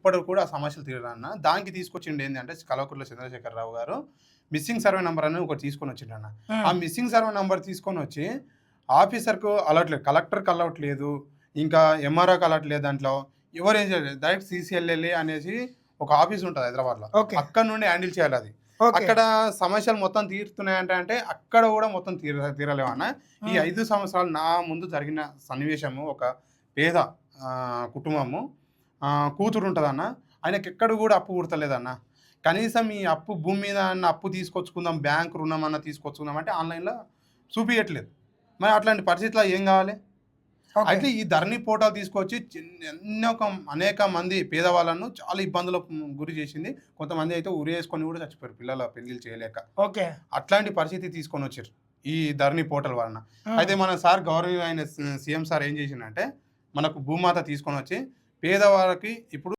ఇప్పటికి కూడా ఆ సమస్యలు తీరదన్న. దానికి తీసుకొచ్చింది ఏందంటే కల్వకుంట్ల చంద్రశేఖరరావు గారు మిస్సింగ్ సర్వే నంబర్ అని ఒకటి తీసుకొని వచ్చిండన్న. ఆ హ్మ్. మిస్సింగ్ సర్వే నంబర్ తీసుకొనొచ్చి ఆఫీసర్‌కు అలర్ట్ లేదు. కలెక్టర్‌కి అలర్ట్ లేదు. ఇంకా ఎంఆర్ఓకి అలర్ట్ లేదు దాంట్లో. ఎవరేం చేయలేదు. డైరెక్ట్ సీసీఎల్ఎల్ఏ అనేసి ఒక ఆఫీస్ ఉంటది హైదరాబాద్‌లో. ఓకే. అక్కడి నుండి హ్యాండిల్ చేయాలది. ఓకే. అక్కడ సమస్యలు మొత్తం తీరుతున్నాయంట అంటే అక్కడ కూడా మొత్తం తీరలేవన్న. ఈ హ్మ్. 5 సంవత్సరాలు నా ముందు జరిగిన సన్నివేశము ఒక పేద కుటుంబము కూతురుంటదన్న. ఆయనకెక్కడ గూడా అప్పు పుడతలేదన్న. కనీసం ఈ అప్పు భూమి మీద అన్న అప్పు తీసుకొచ్చుకుందాం, బ్యాంక్ రుణమన్నా తీసుకొచ్చుకుందాం అంటే ఆన్‌లైన్‌లో చూపియట్లేదు. మరి అట్లాంటి పరిస్థితిలో ఏం గావాలి? ఓకే. అయితే ఈ ధరణి పోర్టల్ తీసుకొచ్చి అనేక మంది పేదవాళ్ళను చాలా ఇబ్బందులకు గురి చేసింది. కొంతమంది అయితే ఉరేసుకొని గూడా చచ్చిపోయారు పిల్లల పెళ్ళిళ్ళు చేయలేక. ఓకే. అట్లాంటి పరిస్థితి తీసుకొనొచ్చిర్రు. ఈ ధరణి పోర్టల్ వలన. హ్మ్. అయితే మన సార్ గౌరవనీయులైన సీఎం సార్ ఏం చేసిండంటే, మనకు భూమాత తీసుకొనొచ్చి పేదవాళ్ళకి ఇప్పుడు